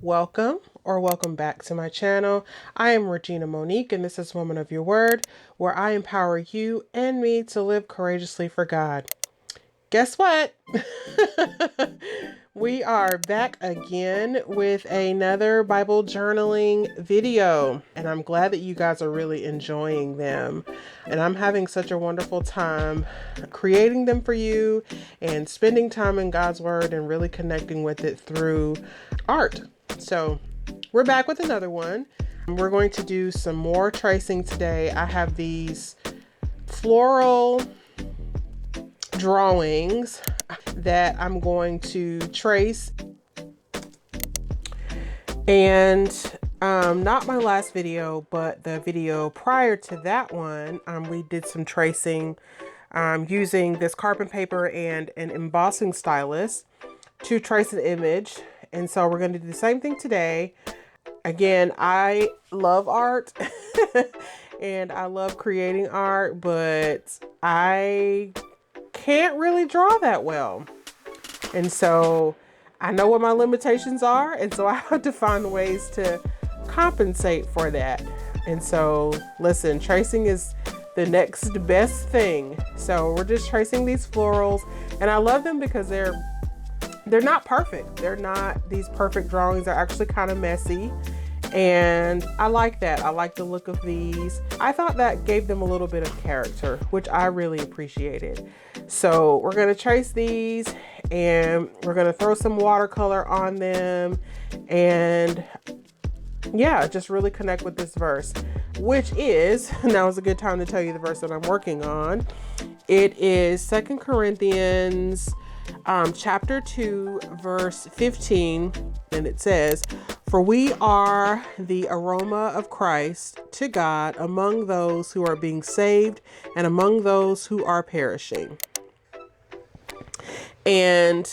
welcome or welcome back to my channel. I am Regina Monique and this is Woman of Your Word, where I empower you and me to live courageously for God. Guess what? We are back again with another Bible journaling video, and I'm glad that you guys are really enjoying them. And I'm having such a wonderful time creating them for you and spending time in God's Word and really connecting with it through art. So we're back with another one. We're going to do some more tracing today. I have these floral drawings that I'm going to trace, and not my last video, but the video prior to that one, we did some tracing using this carbon paper and an embossing stylus to trace an image. And so we're going to do the same thing today. Again, I love art and I love creating art, but I can't really draw that well. And so I know what my limitations are, and so I have to find ways to compensate for that. And so listen, tracing is the next best thing. So we're just tracing these florals, and I love them because they're not perfect. They're not these perfect drawings. They're actually kind of messy. And I like that. I like the look of these. I thought that gave them a little bit of character, which I really appreciated. So we're going to trace these and we're going to throw some watercolor on them. And yeah, just really connect with this verse, which is, now is a good time to tell you the verse that I'm working on. It is 2 Corinthians chapter 2, verse 15. And it says, "For we are the aroma of Christ to God among those who are being saved and among those who are perishing." And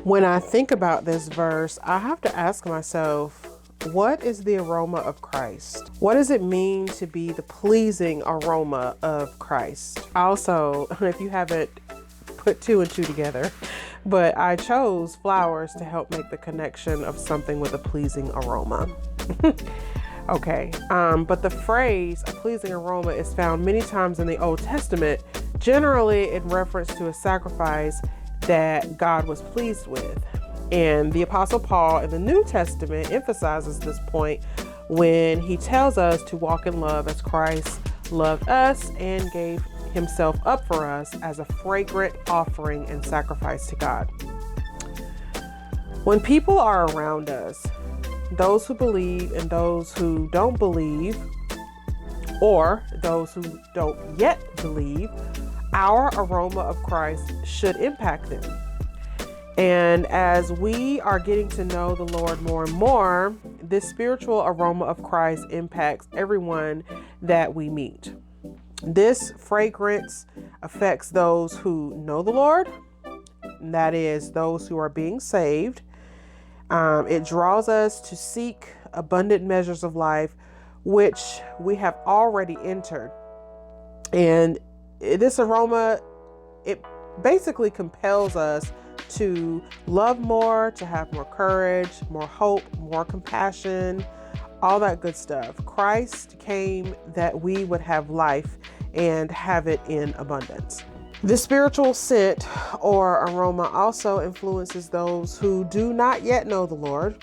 when I think about this verse, I have to ask myself, what is the aroma of Christ? What does it mean to be the pleasing aroma of Christ? Also, if you haven't put two and two together, but I chose flowers to help make the connection of something with a pleasing aroma. Okay, but the phrase "a pleasing aroma" is found many times in the Old Testament, generally in reference to a sacrifice that God was pleased with. And the Apostle Paul in the New Testament emphasizes this point when he tells us to walk in love as Christ loved us and gave himself up for us as a fragrant offering and sacrifice to God. When people are around us, those who believe and those who don't believe, or those who don't yet believe, our aroma of Christ should impact them. And as we are getting to know the Lord more and more, this spiritual aroma of Christ impacts everyone that we meet. This fragrance affects those who know the Lord, and that is those who are being saved. It draws us to seek abundant measures of life, which we have already entered. And this aroma, it basically compels us to love more, to have more courage, more hope, more compassion, all that good stuff. Christ came that we would have life and have it in abundance. The spiritual scent or aroma also influences those who do not yet know the Lord.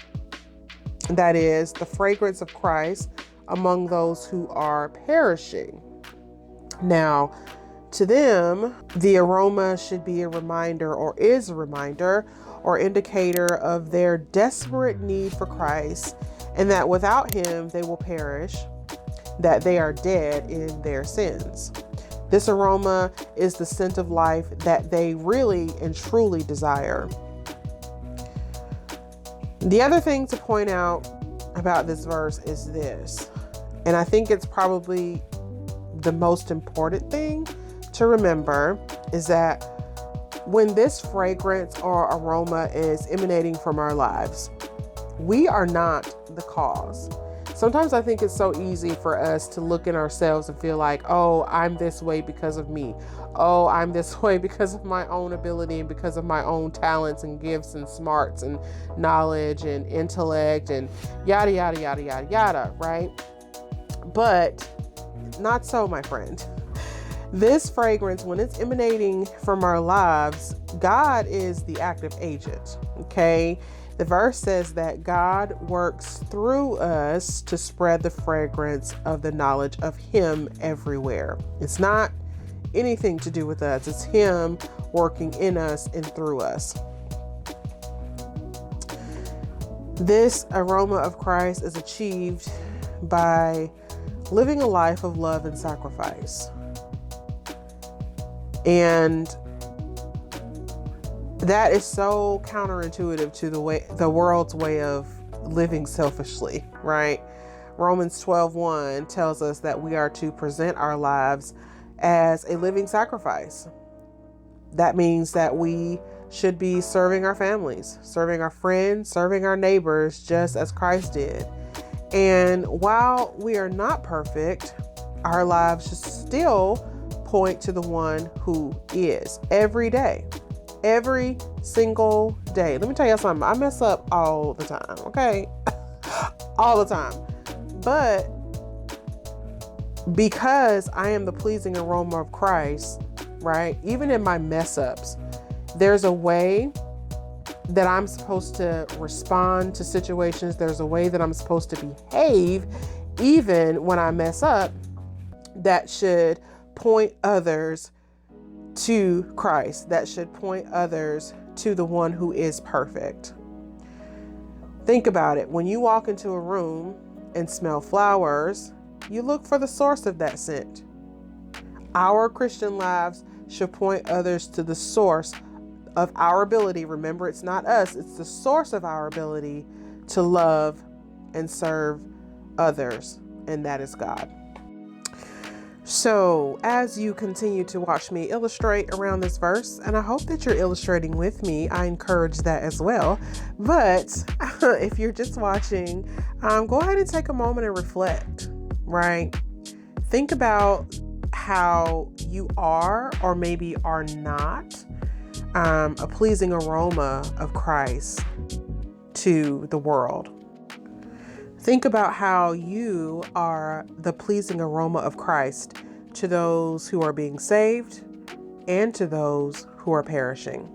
That is, the fragrance of Christ among those who are perishing. Now, to them, the aroma should be a reminder, or is a reminder or indicator of their desperate need for Christ, and that without him they will perish, that they are dead in their sins. This aroma is the scent of life that they really and truly desire. The other thing to point out about this verse is this, and I think it's probably the most important thing to remember, is that when this fragrance or aroma is emanating from our lives, we are not the cause. Sometimes I think it's so easy for us to look in ourselves and feel like, oh, I'm this way because of me. Oh, I'm this way because of my own ability and because of my own talents and gifts and smarts and knowledge and intellect and yada, yada, yada, yada, yada, right? But not so, my friend. This fragrance, when it's emanating from our lives, God is the active agent, okay? The verse says that God works through us to spread the fragrance of the knowledge of Him everywhere. It's not anything to do with us. It's Him working in us and through us. This aroma of Christ is achieved by living a life of love and sacrifice. And that is so counterintuitive to the world's way of living selfishly, right? Romans 12:1 tells us that we are to present our lives as a living sacrifice. That means that we should be serving our families, serving our friends, serving our neighbors, just as Christ did. And while we are not perfect, our lives should still point to the one who is every day. Every single day. Let me tell you something. I mess up all the time, okay? All the time. But because I am the pleasing aroma of Christ, right? Even in my mess ups, there's a way that I'm supposed to respond to situations. There's a way that I'm supposed to behave, even when I mess up, that should point others to Christ, that should point others to the one who is perfect. Think about it. When you walk into a room and smell flowers, you look for the source of that scent. Our Christian lives should point others to the source of our ability. Remember, it's not us, it's the source of our ability to love and serve others, and that is God. So as you continue to watch me illustrate around this verse, and I hope that you're illustrating with me, I encourage that as well. But if you're just watching, go ahead and take a moment and reflect, right? Think about how you are or maybe are not a pleasing aroma of Christ to the world. Think about how you are the pleasing aroma of Christ to those who are being saved and to those who are perishing.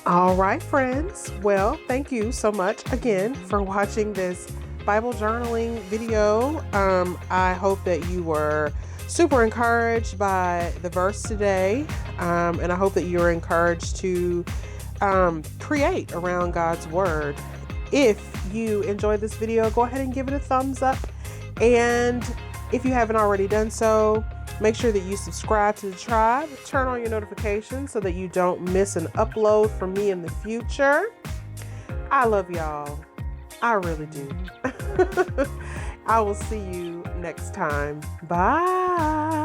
All right, friends. Well, thank you so much again for watching this Bible journaling video. I hope that you were super encouraged by the verse today. And I hope that you're encouraged to create around God's word. If you enjoyed this video, go ahead and give it a thumbs up. And if you haven't already done so, make sure that you subscribe to the tribe, turn on your notifications so that you don't miss an upload from me in the future. I love y'all. I really do. I will see you next time. Bye.